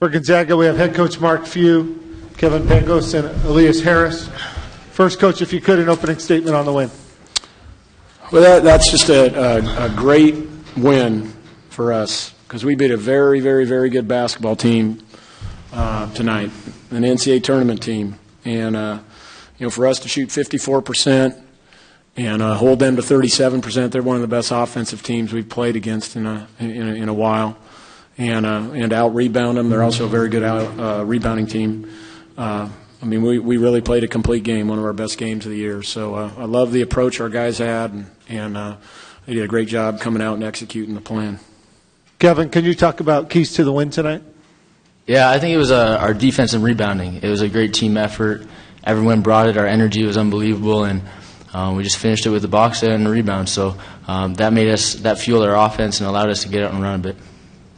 For Gonzaga, we have head coach Mark Few, Kevin Pangos, and Elias Harris. First, coach, if you could, an opening statement on the win. Well, that's just a great win for us because we beat a very, very, very good basketball team tonight, an NCAA tournament team. And, for us to shoot 54% and hold them to 37%, they're one of the best offensive teams we've played against in a while. And out-rebound them. They're also a very good rebounding team. We really played a complete game, one of our best games of the year. So I love the approach our guys had, and they did a great job coming out and executing the plan. Kevin, can you talk about keys to the win tonight? Yeah, I think it was our defense and rebounding. It was a great team effort. Everyone brought it. Our energy was unbelievable, and we just finished it with the box and the rebound. So that fueled our offense and allowed us to get out and run a bit.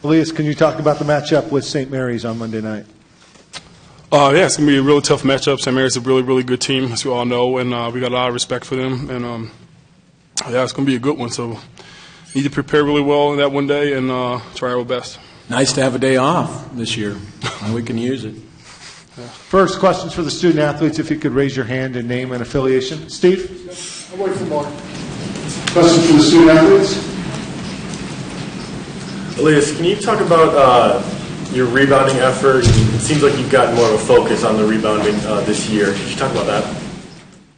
Elias, can you talk about the matchup with St. Mary's on Monday night? Yeah, it's going to be a really tough matchup. St. Mary's is a really, really good team, as we all know, and we got a lot of respect for them. And, it's going to be a good one. So we need to prepare really well in that one day and try our best. Nice to have a day off this year. We can use it. First, questions for the student athletes, if you could raise your hand and name and affiliation. Steve? I'll wait for more. Questions for the student athletes? Elias, can you talk about your rebounding effort? It seems like you've gotten more of a focus on the rebounding this year. Could you talk about that?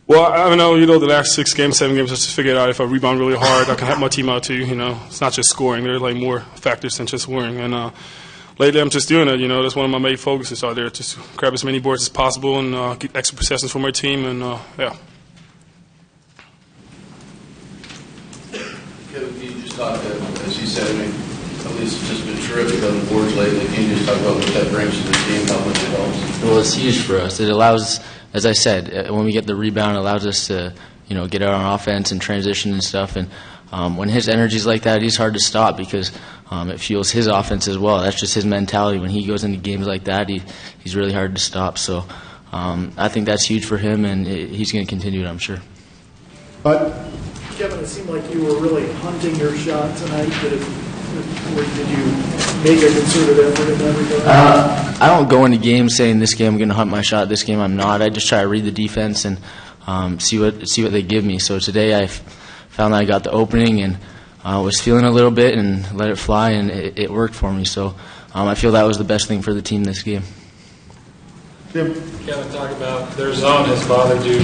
Well, I know, the last 7 games, I just figured out if I rebound really hard, I can help my team out too. It's not just scoring. There are more factors than just scoring. And lately, I'm just doing it. That's one of my main focuses out there, just grab as many boards as possible and get extra possessions for my team. And yeah. Kevin, can you just talk, as you said, Elias has just been terrific on the boards lately. Can you just talk about what that brings to the team, how much it helps? Well, it's huge for us. It allows, as I said, when we get the rebound, it allows us to, get out on offense and transition and stuff. And when his energy's like that, he's hard to stop because it fuels his offense as well. That's just his mentality. When he goes into games like that, he's really hard to stop. So I think that's huge for him, and he's going to continue it, I'm sure. But Kevin, it seemed like you were really hunting your shot tonight. Or did you make a concerted effort in that regard? I don't go into games saying this game I'm going to hunt my shot, this game I'm not. I just try to read the defense and see what they give me. So today I found that I got the opening and was feeling a little bit and let it fly, and it worked for me. So I feel that was the best thing for the team this game. Jim? Kevin, talk about their zone has bothered you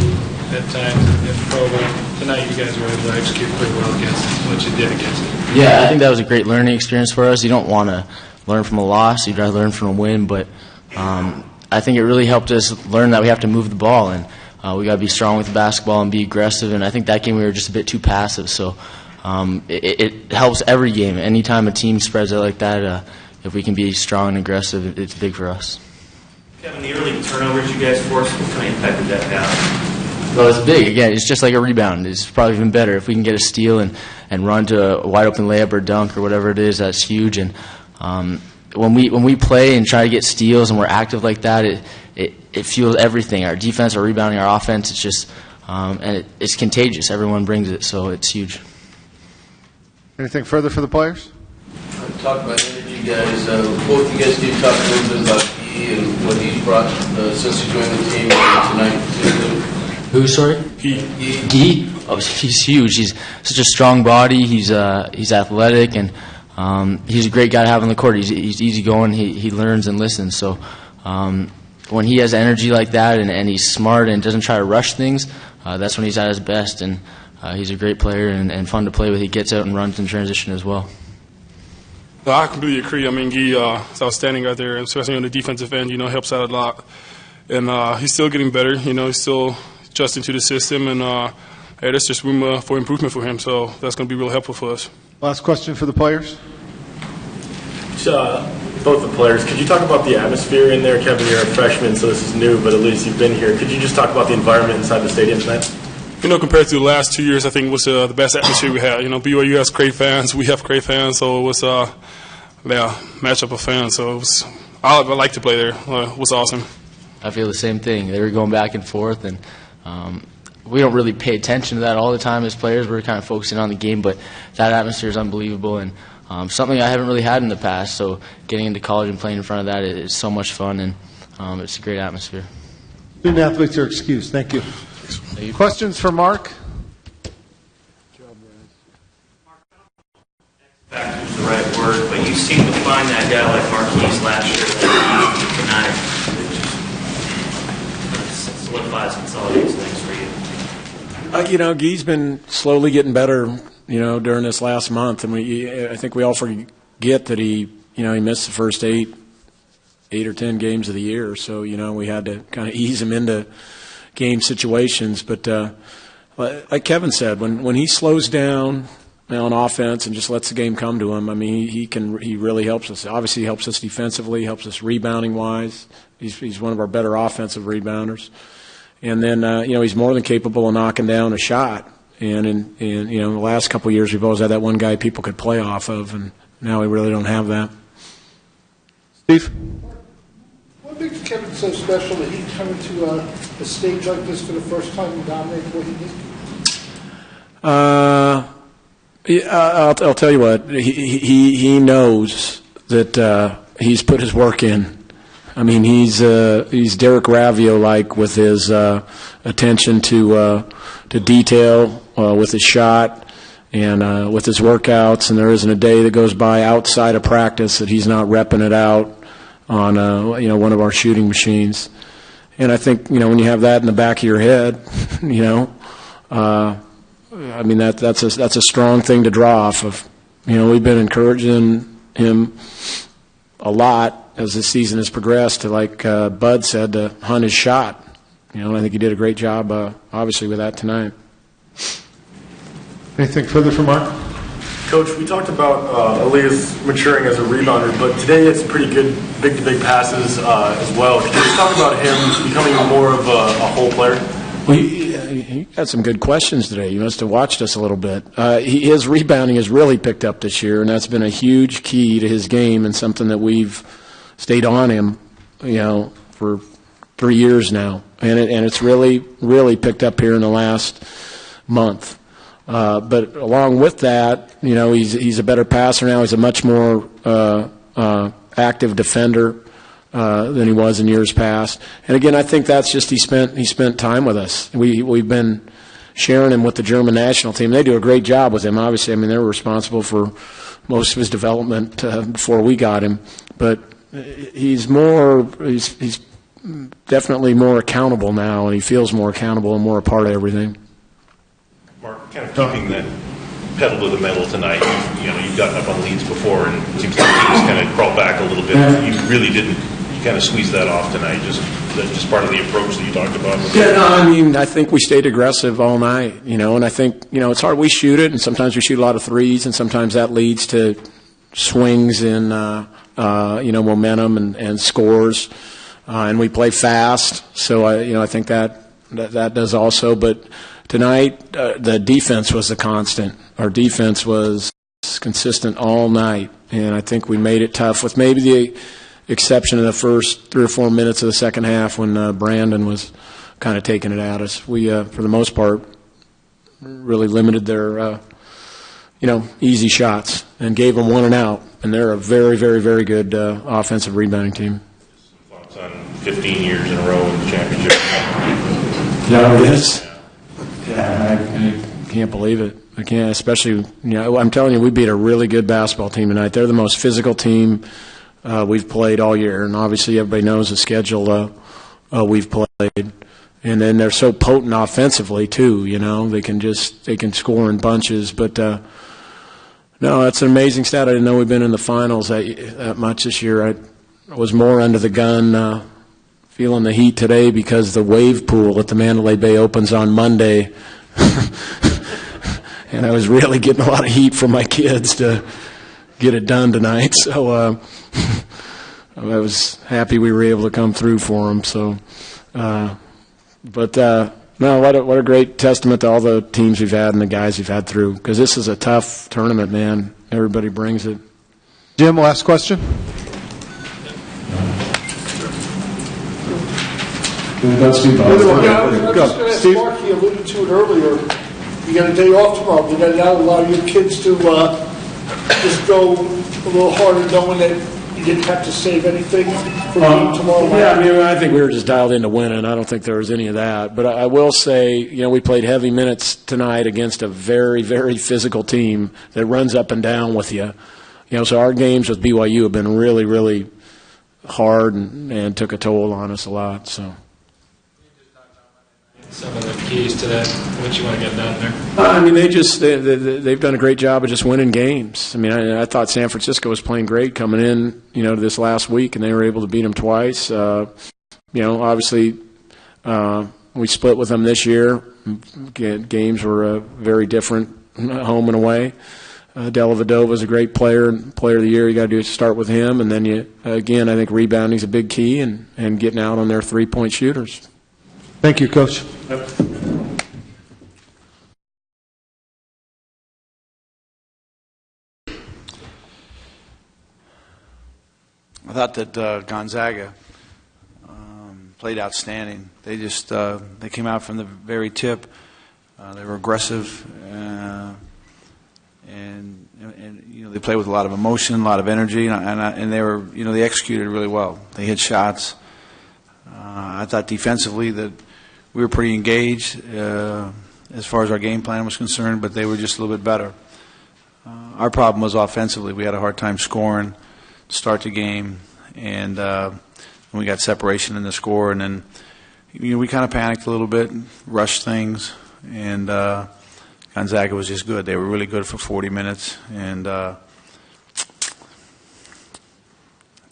at times in the program. Tonight you guys were able to execute pretty well against what you did against it. Yeah, I think that was a great learning experience for us. You don't want to learn from a loss. You'd rather learn from a win. But I think it really helped us learn that we have to move the ball, and we got to be strong with the basketball and be aggressive. And I think that game we were just a bit too passive. So it helps every game. Anytime a team spreads out like that, if we can be strong and aggressive, it's big for us. Kevin, the early turnovers you guys forced, what kind of impacted that now? Well, it's big. Again, it's just like a rebound. It's probably even better if we can get a steal and run to a wide-open layup or dunk or whatever it is. That's huge. And when we play and try to get steals and we're active like that, it fuels everything. Our defense, our rebounding, our offense. It's just and it's contagious. Everyone brings it, so it's huge. Anything further for the players? Talk about energy, guys. Both you guys did talk a little bit about Guy and what he's brought since he joined the team tonight. Who, sorry? Guy. Oh, he's huge. He's such a strong body. He's athletic, and he's a great guy to have on the court. He's easygoing. He learns and listens. So when he has energy like that and he's smart and doesn't try to rush things, that's when he's at his best. And he's a great player and fun to play with. He gets out and runs in transition as well. No, I completely agree. Guy is outstanding out there, especially on the defensive end. Helps out a lot. And he's still getting better. He's still adjusting to the system, and there's just room for improvement for him. So that's going to be real helpful for us. Last question for the players. Both the players, could you talk about the atmosphere in there? Kevin, you're a freshman, so this is new, but at least you've been here. Could you just talk about the environment inside the stadium tonight? Compared to the last 2 years, I think it was the best atmosphere we had. BYU has great fans. We have great fans, so it was matchup of fans. So I like to play there. It was awesome. I feel the same thing. They were going back and forth, and we don't really pay attention to that all the time as players. We're kind of focusing on the game, but that atmosphere is unbelievable, and something I haven't really had in the past. So getting into college and playing in front of that is so much fun, and it's a great atmosphere. Student athletes are excused. Thank you. Questions for Mark? Factor's the right word, but you seem to find that guy like Marquise last year that tonight. It just solidifies, consolidates things for you. Guy's been slowly getting better, during this last month, and I think we all forget that he missed the first 8 or 10 games of the year, so we had to kind of ease him into game situations. But like Kevin said, when he slows down on offense and just lets the game come to him, I mean, he really helps us. Obviously, he helps us defensively, helps us rebounding wise. He's one of our better offensive rebounders, and then he's more than capable of knocking down a shot. And in the last couple of years, we've always had that one guy people could play off of, and now we really don't have that. Steve? What makes Kevin so special that he's coming to a stage like this for the first time and dominate what he did? I'll tell you what. He knows that he's put his work in. I mean, he's Derek Ravio-like with his attention to detail, with his shot, and with his workouts. And there isn't a day that goes by outside of practice that he's not repping it out on one of our shooting machines. And I think when you have that in the back of your head, I mean that's a strong thing to draw off of. We've been encouraging him a lot as the season has progressed to, like Bud said, to hunt his shot. And I think he did a great job, obviously, with that tonight. Anything further from Mark? Coach, we talked about Aaliyah's maturing as a rebounder, but today it's pretty good big-to-big passes as well. Can you just talk about him becoming more of a whole player? Well, he had some good questions today. You must have watched us a little bit. His rebounding has really picked up this year, and that's been a huge key to his game and something that we've stayed on him, for 3 years now. And it's really picked up here in the last month. But along with that, he's a better passer now. He's a much more active defender than he was in years past. And again, I think that's just he spent time with us. We've been sharing him with the German national team. They do a great job with him. Obviously, I mean, they were responsible for most of his development before we got him. But he's definitely more accountable now, and he feels more accountable and more a part of everything. Mark, kind of keeping that pedal to the metal tonight. You've gotten up on leads before, and it seems like you just kind of crawled back a little bit. You really didn't. You kind of squeezed that off tonight. Just part of the approach that you talked about. Yeah, no, I mean, I think we stayed aggressive all night. And I think it's hard. We shoot it, and sometimes we shoot a lot of threes, and sometimes that leads to swings in momentum and scores. And we play fast, so I think that does also. But tonight, the defense was the constant. Our defense was consistent all night, and I think we made it tough, with maybe the exception of the first 3 or 4 minutes of the second half when Brandon was kind of taking it at us. We, for the most part, really limited their, easy shots and gave them 1 and out. And they're a very, very, very good offensive rebounding team. Thoughts on 15 years in a row in the championship? Yeah, it is. Yeah, I can't believe it. I can't, especially, I'm telling you, we beat a really good basketball team tonight. They're the most physical team we've played all year, and obviously everybody knows the schedule we've played. And then they're so potent offensively too. They can score in bunches. But no, that's an amazing stat. I didn't know we've been in the finals that much this year. I was more under the gun, feeling the heat today because the wave pool at the Mandalay Bay opens on Monday. And I was really getting a lot of heat from my kids to get it done tonight. So I was happy we were able to come through for them. So, no, what a great testament to all the teams we've had and the guys we've had through. Because this is a tough tournament, man. Everybody brings it. Jim, last question. Go, Steve. Mark, he alluded to it earlier. You got a day off tomorrow. You got to allow your kids to just go a little harder knowing that you didn't have to save anything for the game tomorrow night? Yeah, I mean, I think we were just dialed into winning. I don't think there was any of that. But I will say, we played heavy minutes tonight against a very, very physical team that runs up and down with you. So our games with BYU have been really, really hard and took a toll on us a lot. So. Some of the keys to that, what you want to get done there? I mean, they've done a great job of just winning games. I mean, I thought San Francisco was playing great coming in, to this last week, and they were able to beat them twice. Obviously, we split with them this year. Games were very different, home and away. Dellavedova is a great player of the year. You got to do is start with him, and then I think rebounding is a big key, and getting out on their 3-point shooters. Thank you, Coach. I thought that Gonzaga played outstanding. They just they came out from the very tip. They were aggressive, and they played with a lot of emotion, a lot of energy, and they were they executed really well. They hit shots. I thought defensively that we were pretty engaged as far as our game plan was concerned, but they were just a little bit better. Our problem was offensively. We had a hard time scoring to start the game, and we got separation in the score, and then we kind of panicked a little bit, rushed things, and Gonzaga was just good. They were really good for 40 minutes, and that's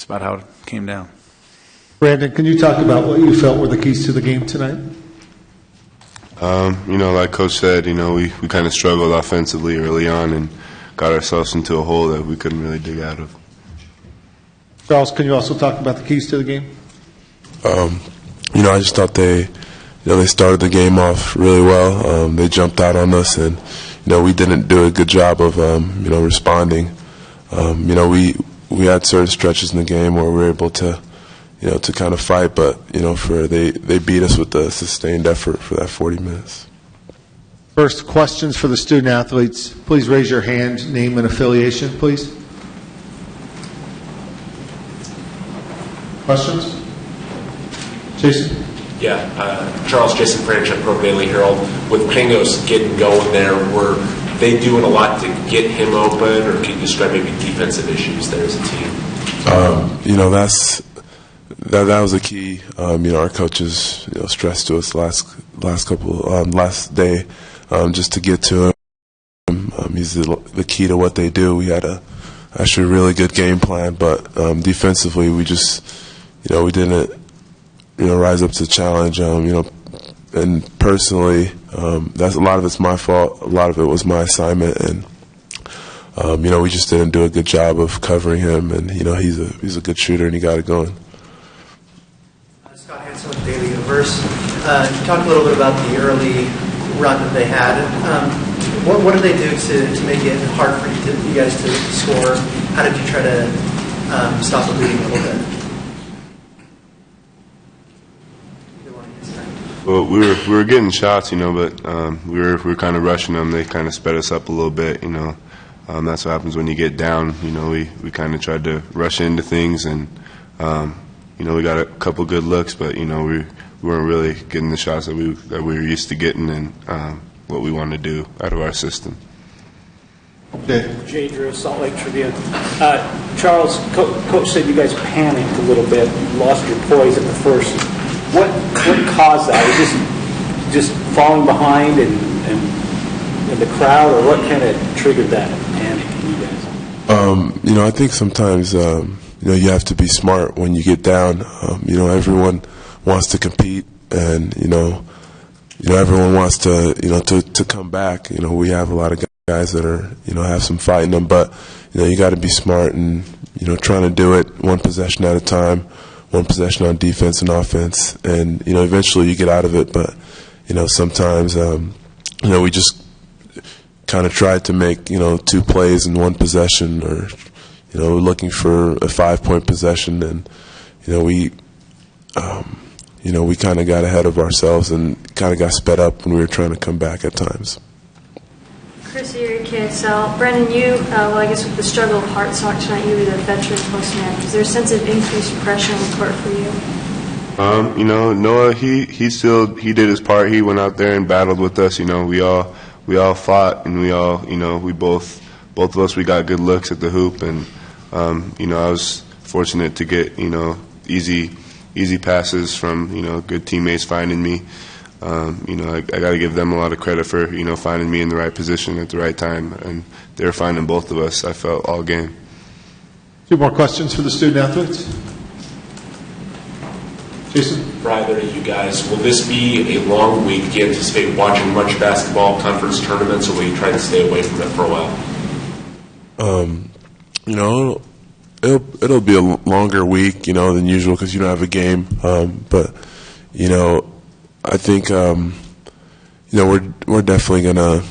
about how it came down. Brandon, can you talk about what you felt were the keys to the game tonight? Like Coach said, we kind of struggled offensively early on and got ourselves into a hole that we couldn't really dig out of. Charles, can you also talk about the keys to the game? I just thought they started the game off really well. They jumped out on us, and we didn't do a good job of responding. We had certain stretches in the game where we were able to to kind of fight, but they beat us with the sustained effort for that 40 minutes. First, questions for the student athletes. Please raise your hand, name and affiliation, please. Questions? Jason? Yeah, Charles Jason Branch at Pro Daily Herald. With Pangos getting going there, were they doing a lot to get him open, or can you describe maybe defensive issues there as a team? That was a key. Our coaches stressed to us last day just to get to him. He's the key to what they do. We had actually a really good game plan, but defensively we just we didn't rise up to the challenge. And personally, that's a lot of it's my fault. A lot of it was my assignment, and we just didn't do a good job of covering him. And he's a good shooter, and he got it going. With Daily Universe. You talked a little bit about the early run that they had. What did they do to make it hard for you guys to score? How did you try to stop the bleeding a little bit? Well, we were getting shots, but we were kind of rushing them. They kind of sped us up a little bit, That's what happens when you get down. We kind of tried to rush into things, and we got a couple good looks, but we weren't really getting the shots that we were used to getting, and what we wanted to do out of our system. Jay Drew, Salt Lake Tribune. Charles, Coach said you guys panicked a little bit, lost your poise at the first. What caused that? Was just falling behind and the crowd, or what kind of triggered that panic in you guys? I think sometimes you have to be smart when you get down. Everyone wants to compete, and everyone wants to to come back. We have a lot of guys that are have some fight in them, but you got to be smart and trying to do it one possession at a time, one possession on defense and offense, and eventually you get out of it. But sometimes we just kind of tried to make 2 plays in one possession, or looking for a 5-point possession, and we kind of got ahead of ourselves and kind of got sped up when we were trying to come back at times. Chris, you're KSL. Brandon, you, I guess with the struggle of Hart Sock tonight, you were the veteran postman. Is there a sense of increased pressure on the court for you? Noah, he did his part. He went out there and battled with us. We all fought, and we both of us, we got good looks at the hoop, and I was fortunate to get easy passes from good teammates finding me. I got to give them a lot of credit for finding me in the right position at the right time, and they were finding both of us, I felt, all game. 2 more questions for the student athletes. Jason? For either of you guys, will this be a long week? Do you anticipate watching much basketball, conference tournaments, or will you try to stay away from it for a while? It'll be a longer week, than usual because you don't have a game. But I think we're definitely gonna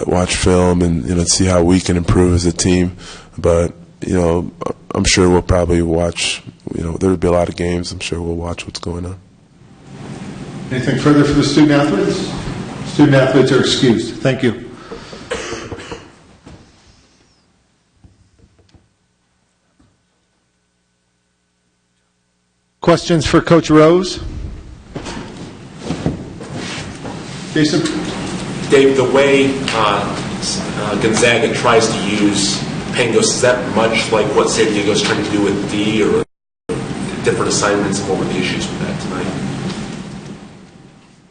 watch film and see how we can improve as a team. But I'm sure we'll probably watch. There'll be a lot of games. I'm sure we'll watch what's going on. Anything further for the student athletes? Student athletes are excused. Thank you. Questions for Coach Rose? Jason? Dave, the way Gonzaga tries to use Pangos, is that much like what San Diego's trying to do with D, or different assignments, and what were the issues with that tonight?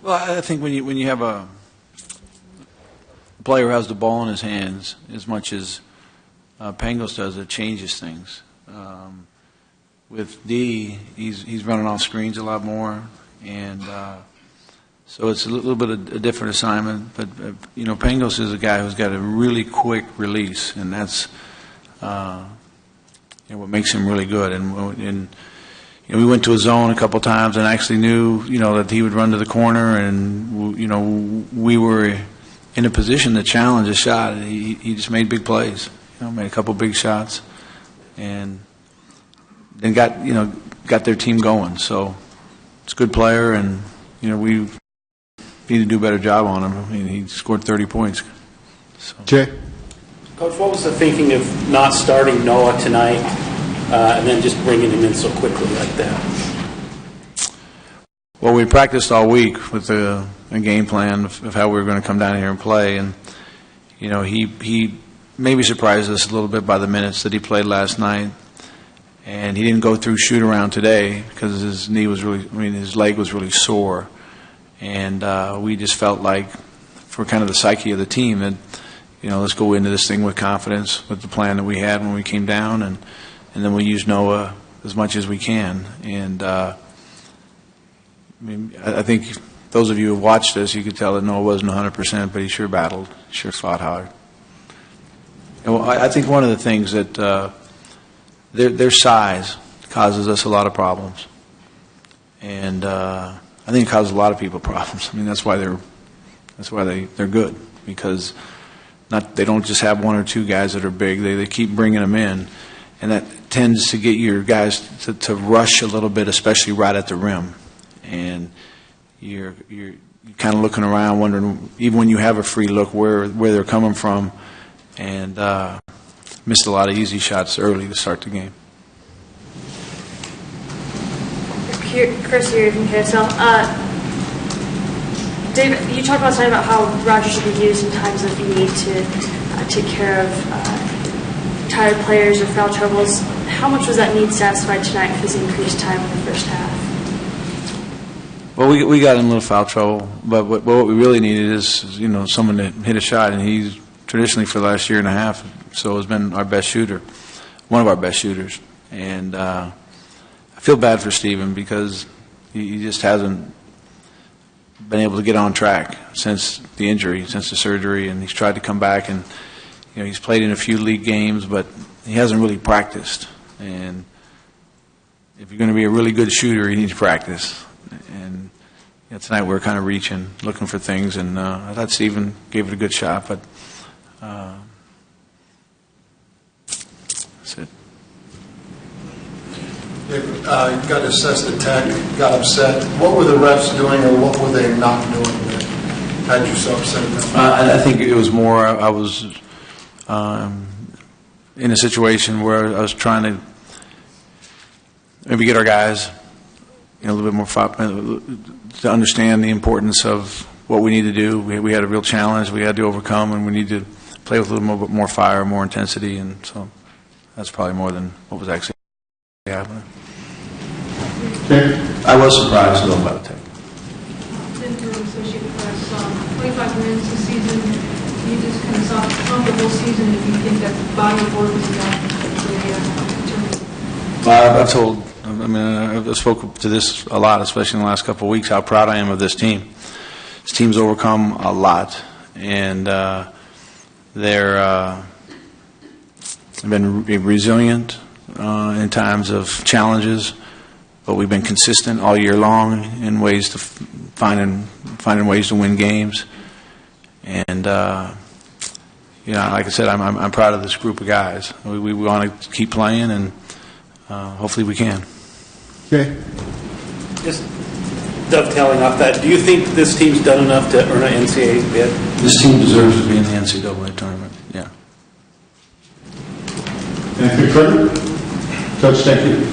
Well, I think when you have a player who has the ball in his hands, as much as Pangos does, it changes things. With D, he's running off screens a lot more, and so it's a little bit of a different assignment. But Pangos is a guy who's got a really quick release, and that's what makes him really good. And we went to a zone a couple times and actually knew that he would run to the corner, and we were in a position to challenge a shot. He just made big plays. Made a couple big shots, and then got their team going. So it's a good player, and we need to do a better job on him. I mean, he scored 30 points. So. Jay? Coach, what was the thinking of not starting Noah tonight and then just bringing him in so quickly like that? Well, we practiced all week with a game plan of how we were going to come down here and play, and he maybe surprised us a little bit by the minutes that he played last night. And he didn't go through shoot around today because his leg was really sore. And we just felt like, for kind of the psyche of the team, that, let's go into this thing with confidence with the plan that we had when we came down, and then we'll use Noah as much as we can. And I think those of you who watched this, you could tell that Noah wasn't 100%, but he sure battled, sure fought hard. And I think one of the things that their size causes us a lot of problems, and I think it causes a lot of people problems. I mean, that's why they're good, because they don't just have one or two guys that are big. They keep bringing them in, and that tends to get your guys to rush a little bit, especially right at the rim, and you're kind of looking around, wondering, even when you have a free look, where they're coming from, and missed a lot of easy shots early to start the game. Chris here from KSL. David, you talked about tonight about how Roger should be used in times of need to take care of tired players or foul troubles. How much was that need satisfied tonight with his increased time in the first half? Well, we got in a little foul trouble, but what we really needed is someone to hit a shot, and he's traditionally for the last year and a half so has been our best shooter, one of our best shooters. And I feel bad for Steven because he just hasn't been able to get on track since the injury, since the surgery, and he's tried to come back, and he's played in a few league games, but he hasn't really practiced. And if you're going to be a really good shooter, you need to practice. And tonight we were kind of reaching, looking for things, and I thought Steven gave it a good shot, but that's it. You got assessed the tech, got upset. What were the refs doing, or what were they not doing there? Pat yourself said that. I think it was more, I was in a situation where I was trying to maybe get our guys a little bit more to understand the importance of what we need to do. We had a real challenge we had to overcome, and we need to play with a little more fire, more intensity, and so that's probably more than what was actually happening. I was surprised though by the take. Associate Press, 25 wins this season. You just kind of saw a comfortable season. If you think that the body of work is enough, I've spoken to this a lot, especially in the last couple of weeks, how proud I am of this team. This team's overcome a lot, and they've been resilient in times of challenges, but we've been consistent all year long in ways to finding ways to win games. And like I said, I'm proud of this group of guys. We want to keep playing, and hopefully we can. Okay. Just dovetailing off that, do you think this team's done enough to earn an NCAA bid? This team deserves to be in the NCAA tournament. Yeah. Anything further? Coach, thank you.